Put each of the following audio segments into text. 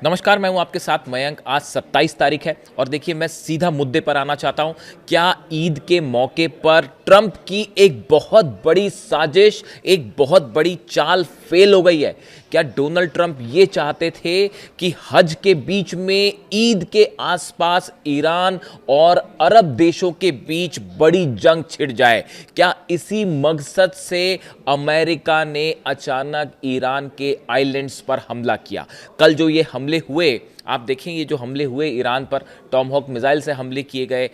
नमस्कार, मैं हूं आपके साथ मयंक। आज 27 तारीख है और देखिए मैं सीधा मुद्दे पर आना चाहता हूं। क्या ईद के मौके पर ट्रंप की एक बहुत बड़ी साजिश, एक बहुत बड़ी चाल फेल हो गई है? क्या डोनाल्ड ट्रंप ये चाहते थे कि हज के बीच में ईद के आसपास ईरान और अरब देशों के बीच बड़ी जंग छिड़ जाए? क्या इसी मकसद से अमेरिका ने अचानक ईरान के आइलैंड्स पर हमला किया? कल जो ये हमले हुए, आप देखेंगे जो हमले हुए ईरान पर, टॉमहॉक मिसाइल से हमले किए गए,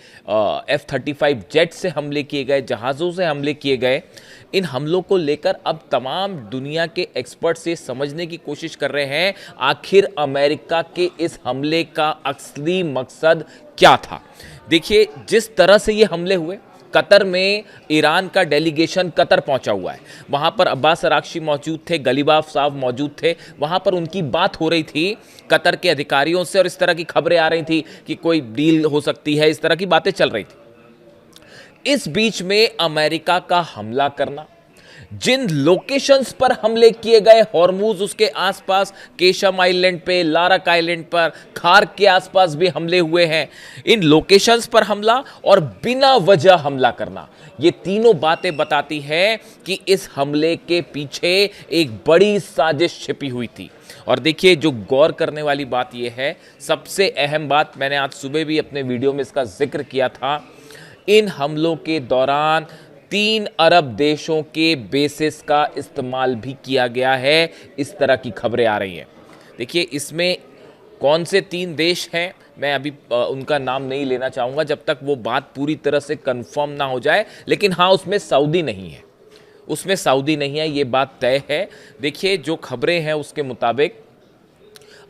F-35 जेट से हमले किए गए, जहाज़ों से हमले किए गए। इन हमलों को लेकर अब तमाम दुनिया के एक्सपर्ट्स ये समझने की कोशिश कर रहे हैं आखिर अमेरिका के इस हमले का असली मकसद क्या था। देखिए जिस तरह से ये हमले हुए, कतर में ईरान का डेलीगेशन कतर पहुंचा हुआ है। वहां पर अब्बास अराक्ची मौजूद थे, गलीबाफ साहब मौजूद थे। वहां पर उनकी बात हो रही थी कतर के अधिकारियों से और इस तरह की खबरें आ रही थी कि कोई डील हो सकती है, इस तरह की बातें चल रही थी। इस बीच में अमेरिका का हमला करना, जिन लोकेशंस पर हमले किए गए, हॉर्मूज उसके आसपास, केशम आइलैंड पे, लारक आइलैंड पर, खार के आसपास भी हमले हुए हैं। इन लोकेशंस पर हमला और बिना वजह हमला करना, ये तीनों बातें बताती है कि इस हमले के पीछे एक बड़ी साजिश छिपी हुई थी। और देखिए जो गौर करने वाली बात यह है, सबसे अहम बात, मैंने आज सुबह भी अपने वीडियो में इसका जिक्र किया था, इन हमलों के दौरान 3 अरब देशों के बेसिस का इस्तेमाल भी किया गया है, इस तरह की खबरें आ रही हैं। देखिए इसमें कौन से 3 देश हैं, मैं अभी उनका नाम नहीं लेना चाहूँगा जब तक वो बात पूरी तरह से कंफर्म ना हो जाए, लेकिन हाँ उसमें सऊदी नहीं है, उसमें सऊदी नहीं है, ये बात तय है। देखिए जो खबरें हैं उसके मुताबिक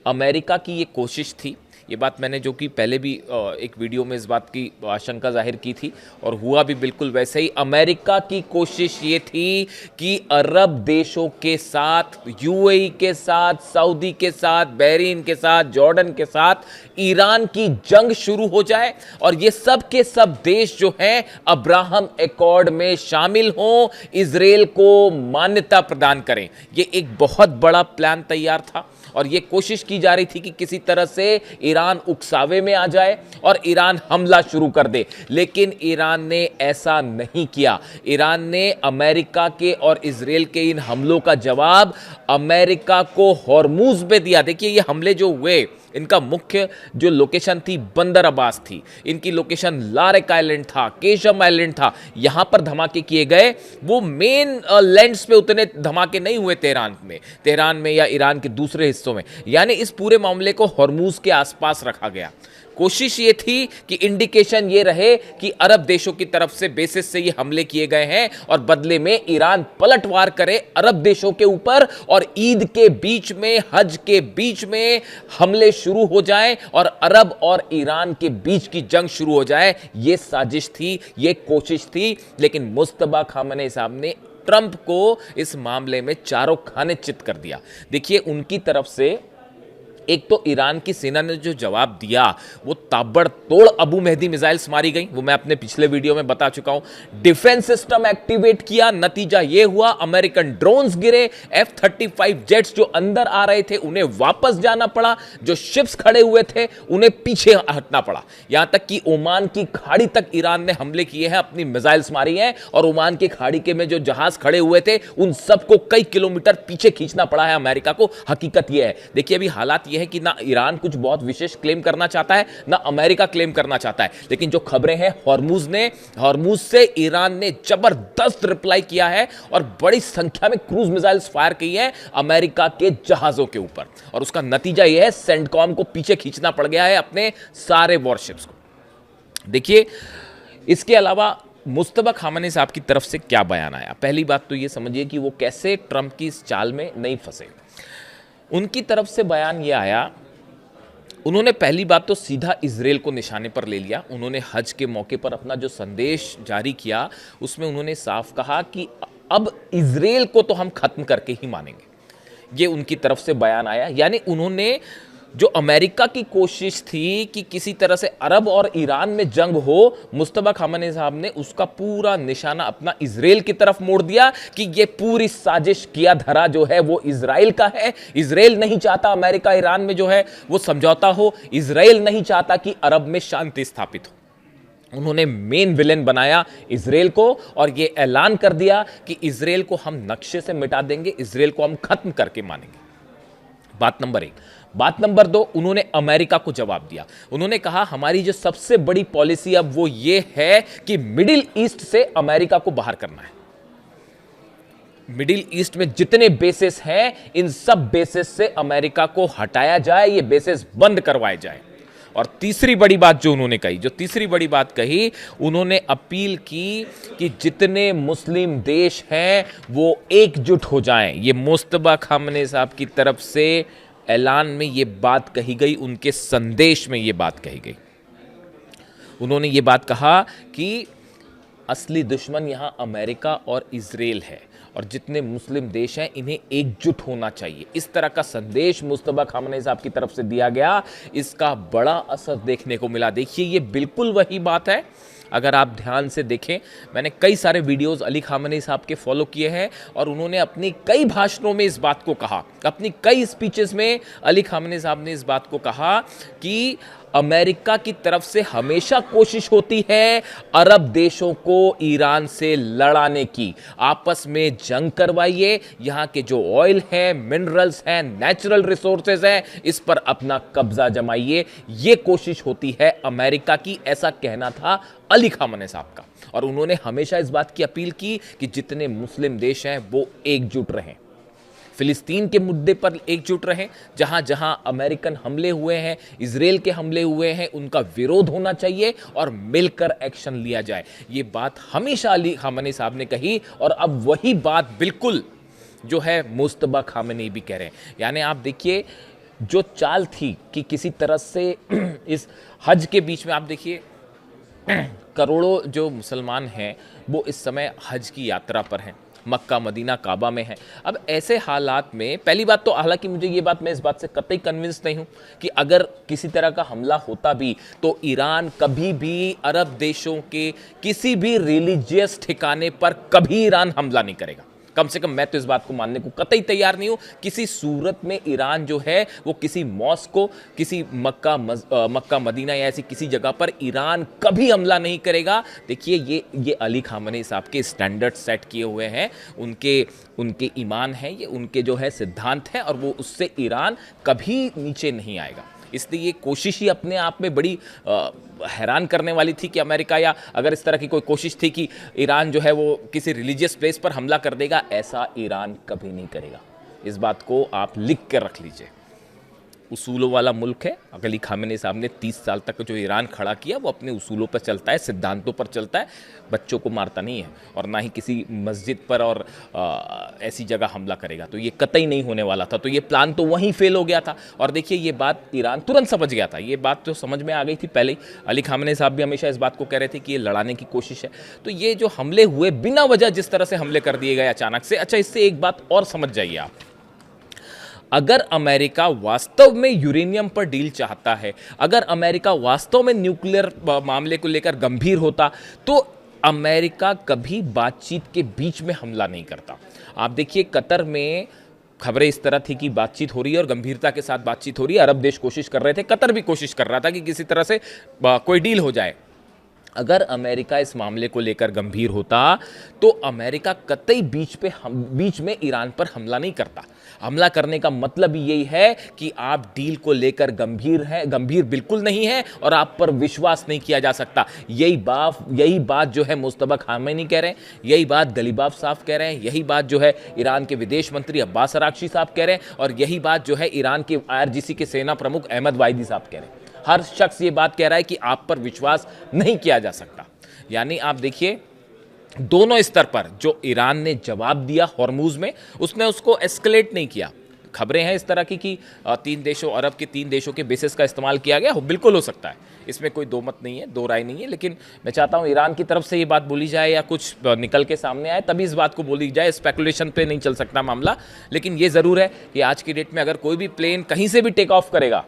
अमेरिका की ये कोशिश थी, ये बात मैंने जो कि पहले भी एक वीडियो में इस बात की आशंका जाहिर की थी और हुआ भी बिल्कुल वैसे ही। अमेरिका की कोशिश ये थी कि अरब देशों के साथ, यूएई के साथ, सऊदी के साथ, बहरीन के साथ, जॉर्डन के साथ ईरान की जंग शुरू हो जाए और ये सब के सब देश जो हैं अब्राहम एकॉर्ड में शामिल हों, इजराइल को मान्यता प्रदान करें। ये एक बहुत बड़ा प्लान तैयार था और ये कोशिश की जा रही थी कि किसी तरह से ईरान उकसावे में आ जाए और ईरान हमला शुरू कर दे, लेकिन ईरान ने ऐसा नहीं किया। ईरान ने अमेरिका के और इजराइल के इन हमलों का जवाब अमेरिका को हॉर्मूज पे दिया। देखिए ये हमले जो हुए, इनका मुख्य जो लोकेशन थी बंदर अब्बास थी, इनकी लोकेशन लारक आइलैंड था, केशम आइलैंड था, यहां पर धमाके किए गए। वो मेन लैंड्स पे उतने धमाके नहीं हुए तेहरान में या ईरान के दूसरे हिस्सों में, यानी इस पूरे मामले को हॉर्मूज के आसपास रखा गया। कोशिश ये थी कि इंडिकेशन ये रहे कि अरब देशों की तरफ से बेसिस से ये हमले किए गए हैं और बदले में ईरान पलटवार करे अरब देशों के ऊपर और ईद के बीच में, हज के बीच में हमले शुरू हो जाएं और अरब और ईरान के बीच की जंग शुरू हो जाए। ये साजिश थी, ये कोशिश थी, लेकिन मुस्तफा खामेनी साहब ने ट्रंप को इस मामले में चारों खाने चित कर दिया। देखिए उनकी तरफ से एक तो ईरान की सेना ने जो जवाब दिया वो ताबड़तोड़ अबू मेहदी मिसाइल्स मारी गई, वो मैं अपने पिछले वीडियो में बता चुका हूं। डिफेंस सिस्टम एक्टिवेट किया, नतीजा ये हुआ अमेरिकन ड्रोन्स गिरे, F-35 जेट्स जो अंदर आ रहे थे उन्हें वापस जाना पड़ा, जो शिप्स खड़े हुए थे उन्हें पीछे हटना पड़ा। यहां तक कि ओमान की खाड़ी तक ईरान ने हमले किए हैं, अपनी मिसाइल्स मारी हैं और ओमान की खाड़ी के में जो जहाज खड़े हुए थे उन सबको कई किलोमीटर पीछे खींचना पड़ा है अमेरिका को। हकीकत यह है, देखिए अभी हालात यह है कि ना ईरान कुछ बहुत विशेष क्लेम करना चाहता है, ना अमेरिका क्लेम करना चाहता है, लेकिन जो खबरें हैं हॉर्मूज से ईरान ने जबरदस्त रिप्लाई किया है और बड़ी संख्या में क्रूज मिसाइल्स फायर की हैं अमेरिका के जहाजों के ऊपर और उसका नतीजा यह है सेंटकॉम को पीछे खींचना पड़ गया है अपने सारे वॉरशिप्स को। देखिए इसके अलावा मुस्तफा खामेनी साहब की तरफ से क्या बयान आया, पहली बात तो यह समझिए कि वो कैसे ट्रंप की इस चाल में नहीं फंसे। उनकी तरफ से बयान ये आया, उन्होंने पहली बात तो सीधा इजराइल को निशाने पर ले लिया। उन्होंने हज के मौके पर अपना जो संदेश जारी किया उसमें उन्होंने साफ कहा कि अब इजराइल को तो हम खत्म करके ही मानेंगे, ये उनकी तरफ से बयान आया। यानी उन्होंने जो अमेरिका की कोशिश थी कि किसी तरह से अरब और ईरान में जंग हो, मुस्तफा खामेनी साहब ने उसका पूरा निशाना अपना इजराइल की तरफ मोड़ दिया कि ये पूरी साजिश किया धरा जो है वो इजराइल का है। इजराइल नहीं चाहता अमेरिका ईरान में जो है वो समझौता हो, इजराइल नहीं चाहता कि अरब में शांति स्थापित हो। उन्होंने मेन विलेन बनाया इजराइल को और ये ऐलान कर दिया कि इजराइल को हम नक्शे से मिटा देंगे, इजराइल को हम खत्म करके मानेंगे। बात नंबर 1। बात नंबर 2, उन्होंने अमेरिका को जवाब दिया। उन्होंने कहा हमारी जो सबसे बड़ी पॉलिसी अब वो ये है कि मिडिल ईस्ट से अमेरिका को बाहर करना है। मिडिल ईस्ट में जितने बेसेस हैं इन सब बेसेस से अमेरिका को हटाया जाए, ये बेसेस बंद करवाए जाए। और तीसरी बड़ी बात जो उन्होंने कही, उन्होंने अपील की कि जितने मुस्लिम देश हैं वो एकजुट हो जाएं। ये मुस्तफा खामेनी साहब की तरफ से ऐलान में ये बात कही गई, उनके संदेश में ये बात कही गई। उन्होंने ये बात कहा कि असली दुश्मन यहां अमेरिका और इजराइल है और जितने मुस्लिम देश हैं इन्हें एकजुट होना चाहिए। इस तरह का संदेश मुस्तफा खामेनी साहब की तरफ से दिया गया, इसका बड़ा असर देखने को मिला। देखिए ये बिल्कुल वही बात है। अगर आप ध्यान से देखें, मैंने कई सारे वीडियोस अली खामेनी साहब के फॉलो किए हैं और उन्होंने अपनी कई भाषणों में इस बात को कहा, अपनी कई स्पीचेस में अली खामेनी साहब ने इस बात को कहा कि अमेरिका की तरफ से हमेशा कोशिश होती है अरब देशों को ईरान से लड़ाने की। आपस में जंग करवाइए, यहाँ के जो ऑयल है, मिनरल्स हैं, नेचुरल रिसोर्सेज हैं, इस पर अपना कब्जा जमाइए। ये कोशिश होती है अमेरिका की, ऐसा कहना था अली खामेनी साहब का। और उन्होंने हमेशा इस बात की अपील की कि जितने मुस्लिम देश हैं वो एकजुट रहें, फिलिस्तीन के मुद्दे पर एकजुट रहें। जहां जहां अमेरिकन हमले हुए हैं, इजराइल के हमले हुए हैं, उनका विरोध होना चाहिए और मिलकर एक्शन लिया जाए। ये बात हमेशा अली खामेनी साहब ने कही और अब वही बात बिल्कुल जो है मुस्तफा खामेनी भी कह रहे हैं। यानी आप देखिए जो चाल थी कि किसी तरह से इस हज के बीच में, आप देखिए करोड़ों जो मुसलमान हैं वो इस समय हज की यात्रा पर हैं, मक्का मदीना काबा में है। अब ऐसे हालात में पहली बात तो, हालांकि मुझे ये बात, मैं इस बात से कतई कन्विंस नहीं हूं कि अगर किसी तरह का हमला होता भी तो ईरान कभी भी अरब देशों के किसी भी रिलीजियस ठिकाने पर कभी ईरान हमला नहीं करेगा। कम से कम मैं तो इस बात को मानने को कतई तैयार नहीं हूं। किसी सूरत में ईरान जो है वो किसी मॉस्क को, किसी मक्का मदीना या ऐसी किसी जगह पर ईरान कभी हमला नहीं करेगा। देखिए ये अली खामेनी साहब के स्टैंडर्ड सेट किए हुए हैं, उनके ईमान है, ये उनके जो है सिद्धांत है और वो उससे ईरान कभी नीचे नहीं आएगा। इसलिए ये कोशिश ही अपने आप में बड़ी हैरान करने वाली थी कि अमेरिका, या अगर इस तरह की कोई कोशिश थी कि ईरान जो है वो किसी रिलीजियस प्लेस पर हमला कर देगा, ऐसा ईरान कभी नहीं करेगा। इस बात को आप लिख कर रख लीजिए। उसूलों वाला मुल्क है। अली खामेनी साहब ने 30 साल तक जो ईरान खड़ा किया वो अपने उसूलों पर चलता है, सिद्धांतों पर चलता है, बच्चों को मारता नहीं है और ना ही किसी मस्जिद पर और ऐसी जगह हमला करेगा। तो ये कतई नहीं होने वाला था। तो ये प्लान तो वहीं फेल हो गया था। और देखिए ये बात ईरान तुरंत समझ गया था, ये बात तो समझ में आ गई थी पहले ही। अली खामेनी साहब भी हमेशा इस बात को कह रहे थे कि ये लड़ाने की कोशिश है। तो ये जो हमले हुए बिना वजह, जिस तरह से हमले कर दिए गए अचानक से, अच्छा इससे एक बात और समझ जाइए आप, अगर अमेरिका वास्तव में यूरेनियम पर डील चाहता है, अगर अमेरिका वास्तव में न्यूक्लियर मामले को लेकर गंभीर होता, तो अमेरिका कभी बातचीत के बीच में हमला नहीं करता। आप देखिए कतर में खबरें इस तरह थी कि बातचीत हो रही है और गंभीरता के साथ बातचीत हो रही है, अरब देश कोशिश कर रहे थे, कतर भी कोशिश कर रहा था कि किसी तरह से कोई डील हो जाए। अगर अमेरिका इस मामले को लेकर गंभीर होता तो अमेरिका कतई बीच में ईरान पर हमला नहीं करता। हमला करने का मतलब यही है कि आप डील को लेकर गंभीर बिल्कुल नहीं है और आप पर विश्वास नहीं किया जा सकता। यही बात जो है मुस्तफा खामेनी कह रहे हैं, यही बात गलीबाफ साहब कह रहे हैं, यही बात जो है ईरान के विदेश मंत्री अब्बास अरागची साहब कह रहे हैं और यही बात जो है ईरान के IRGC के सेना प्रमुख अहमद वाहिदी साहब कह रहे हैं। हर शख्स ये बात कह रहा है कि आप पर विश्वास नहीं किया जा सकता। यानी आप देखिए दोनों स्तर पर जो ईरान ने जवाब दिया हॉर्मूज में, उसने उसको एस्केलेट नहीं किया। खबरें हैं इस तरह की कि अरब के 3 देशों के बेसिस का इस्तेमाल किया गया, बिल्कुल हो सकता है, इसमें कोई दो मत नहीं है, दो राय नहीं है। लेकिन मैं चाहता हूं ईरान की तरफ से ये बात बोली जाए या कुछ निकल के सामने आए तभी इस बात को बोली जाए। स्पेकुलेशन पे नहीं चल सकता मामला। लेकिन ये ज़रूर है कि आज की डेट में अगर कोई भी प्लेन कहीं से भी टेक ऑफ करेगा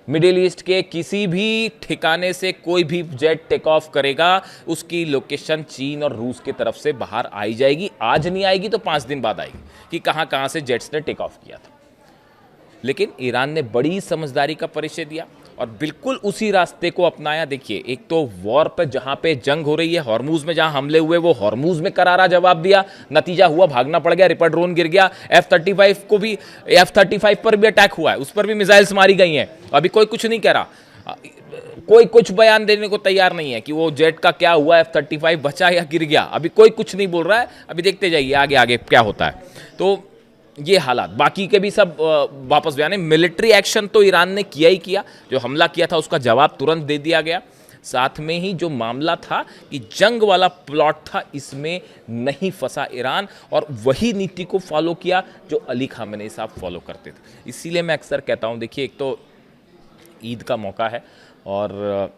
मिडिल ईस्ट के किसी भी ठिकाने से कोई भी जेट टेक ऑफ करेगा, उसकी लोकेशन चीन और रूस की तरफ से बाहर आई जाएगी। आज नहीं आएगी तो 5 दिन बाद आएगी कि कहां कहां से जेट्स ने टेक ऑफ किया था। लेकिन ईरान ने बड़ी समझदारी का परिचय दिया और बिल्कुल उसी रास्ते को अपनाया। देखिए, एक तो वॉर पे जहां पे जंग हो रही है, हॉर्मूज में जहां हमले हुए, वो हॉर्मूज में करारा जवाब दिया, नतीजा हुआ भागना पड़ गया, रिपर ड्रोन गिर गया। F-35 पर भी अटैक हुआ है, उस पर भी मिसाइल्स मारी गई हैं। अभी कोई कुछ नहीं कह रहा, कोई कुछ बयान देने को तैयार नहीं है कि वो जेट का क्या हुआ, F-35 बचा या गिर गया, अभी कोई कुछ नहीं बोल रहा है। अभी देखते जाइए आगे आगे क्या होता है। तो ये हालात, बाकी के भी सब वापस यानी मिलिट्री एक्शन तो ईरान ने किया ही किया, जो हमला किया था उसका जवाब तुरंत दे दिया गया। साथ में ही जो मामला था कि जंग वाला प्लॉट था, इसमें नहीं फंसा ईरान और वही नीति को फॉलो किया जो अली खामेनेई साहब फॉलो करते थे। इसीलिए मैं अक्सर कहता हूँ, देखिए एक तो ईद का मौका है और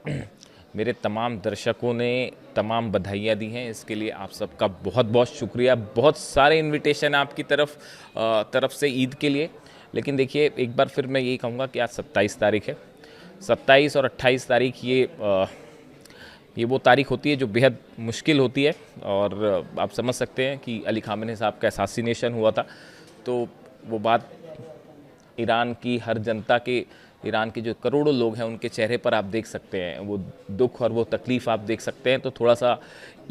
मेरे तमाम दर्शकों ने तमाम बधाइयाँ दी हैं, इसके लिए आप सबका बहुत बहुत शुक्रिया। बहुत सारे इनविटेशन आपकी तरफ से ईद के लिए। लेकिन देखिए, एक बार फिर मैं यही कहूँगा कि आज 27 तारीख है। 27 और 28 तारीख ये वो तारीख होती है जो बेहद मुश्किल होती है और आप समझ सकते हैं कि अली खामेनेई साहब का असैसिनेशन हुआ था। तो वो बात ईरान की हर जनता के, ईरान के जो करोड़ों लोग हैं उनके चेहरे पर आप देख सकते हैं, वो दुख और वो तकलीफ़ आप देख सकते हैं। तो थोड़ा सा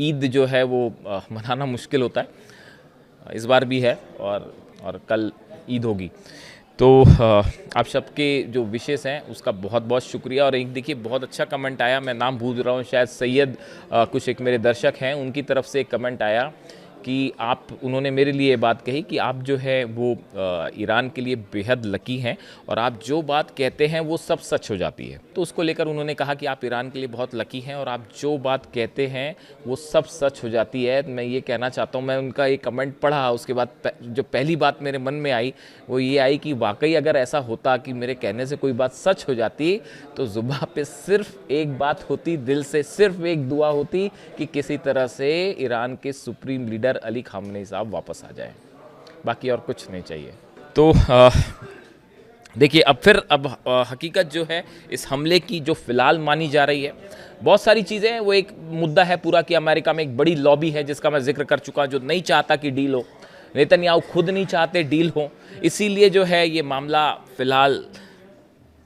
ईद जो है वो मनाना मुश्किल होता है, इस बार भी है और कल ईद होगी। तो आप सबके जो विशेष हैं उसका बहुत बहुत शुक्रिया। और एक देखिए, बहुत अच्छा कमेंट आया, मैं नाम भूल रहा हूँ, शायद सैयद कुछ एक मेरे दर्शक हैं, उनकी तरफ से एक कमेंट आया कि उन्होंने मेरे लिए बात कही कि आप जो है वो ईरान के लिए बेहद लकी हैं और आप जो बात कहते हैं वो सब सच हो जाती है। तो उसको लेकर उन्होंने कहा कि आप ईरान के लिए बहुत लकी हैं और आप जो बात कहते हैं वो सब सच हो जाती है। मैं ये कहना चाहता हूँ, मैं उनका एक कमेंट पढ़ा, उसके बाद जो पहली बात मेरे मन में आई वो ये आई कि वाकई अगर ऐसा होता कि मेरे कहने से कोई बात सच हो जाती तो जुबान पे सिर्फ एक बात होती, दिल से सिर्फ एक दुआ होती कि किसी तरह से ईरान के सुप्रीम लीडर अली खामेनेई साहब वापस आ जाए, बाकी और कुछ नहीं चाहिए। तो देखिए, अब हकीकत जो है इस हमले की जो फिलहाल मानी जा रही है, बहुत सारी चीज़ें हैं। वो एक मुद्दा है पूरा कि अमेरिका में एक बड़ी लॉबी है जिसका मैं जिक्र कर चुका, जो नहीं चाहता कि डील हो। नेतन्याहू खुद नहीं चाहते डील हो, इसीलिए जो है ये मामला फिलहाल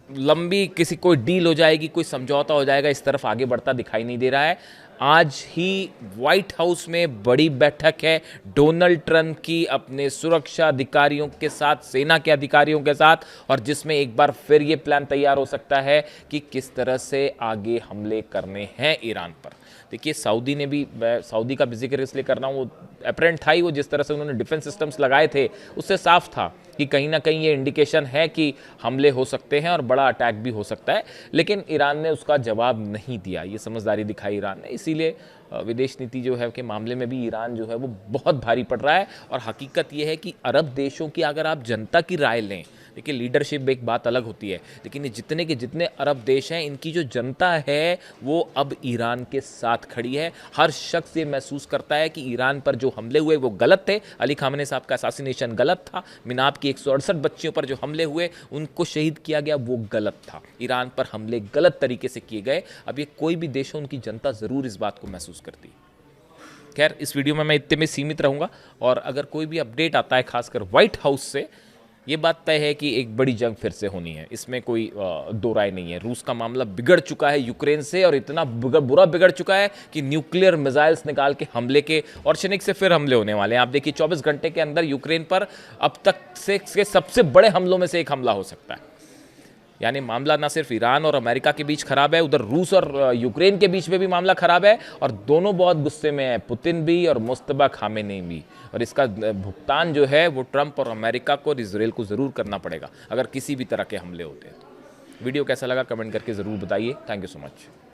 लंबी, कोई डील हो जाएगी, कोई समझौता हो जाएगा, इस तरफ आगे बढ़ता दिखाई नहीं दे रहा है। आज ही व्हाइट हाउस में बड़ी बैठक है डोनाल्ड ट्रंप की अपने सुरक्षा अधिकारियों के साथ, सेना के अधिकारियों के साथ, और जिसमें एक बार फिर ये प्लान तैयार हो सकता है कि किस तरह से आगे हमले करने हैं ईरान पर। देखिए, सऊदी ने भी, सऊदी का भी जिक्र इसलिए कर रहा हूँ, वो अप्रेंट था ही, वो जिस तरह से उन्होंने डिफेंस सिस्टम्स लगाए थे उससे साफ था कि कहीं ना कहीं ये इंडिकेशन है कि हमले हो सकते हैं और बड़ा अटैक भी हो सकता है। लेकिन ईरान ने उसका जवाब नहीं दिया, ये समझदारी दिखाई ईरान ने। इसीलिए विदेश नीति जो है के मामले में भी ईरान जो है वो बहुत भारी पड़ रहा है। और हकीकत ये है कि अरब देशों की अगर आप जनता की राय लें, देखिए लीडरशिप एक बात अलग होती है, लेकिन ये जितने के जितने अरब देश हैं, इनकी जो जनता है वो अब ईरान के साथ खड़ी है। हर शख्स ये महसूस करता है कि ईरान पर जो हमले हुए वो गलत थे। अली खामेनेई साहब का असैसिनेशन गलत था। मिनाब की 168 बच्चियों पर जो हमले हुए, उनको शहीद किया गया, वो गलत था। ईरान पर हमले गलत तरीके से किए गए। अब ये कोई भी देश हो, उनकी जनता ज़रूर इस बात को महसूस करती है। खैर, इस वीडियो में मैं इतने में सीमित रहूँगा और अगर कोई भी अपडेट आता है खासकर व्हाइट हाउस से, ये बात तय है कि एक बड़ी जंग फिर से होनी है, इसमें कोई दो राय नहीं है। रूस का मामला बिगड़ चुका है यूक्रेन से, और इतना बुरा बिगड़ चुका है कि न्यूक्लियर मिसाइल्स निकाल के हमले के और शनिक से फिर हमले होने वाले हैं। आप देखिए, 24 घंटे के अंदर यूक्रेन पर अब तक से सबसे बड़े हमलों में से एक हमला हो सकता है। यानी मामला ना सिर्फ ईरान और अमेरिका के बीच खराब है, उधर रूस और यूक्रेन के बीच में भी मामला खराब है, और दोनों बहुत गुस्से में है, पुतिन भी और मुस्तफा खामेनेई भी। और इसका भुगतान जो है वो ट्रंप और अमेरिका को और इजराइल को ज़रूर करना पड़ेगा अगर किसी भी तरह के हमले होते हैं। वीडियो कैसा लगा कमेंट करके ज़रूर बताइए। Thank you so much.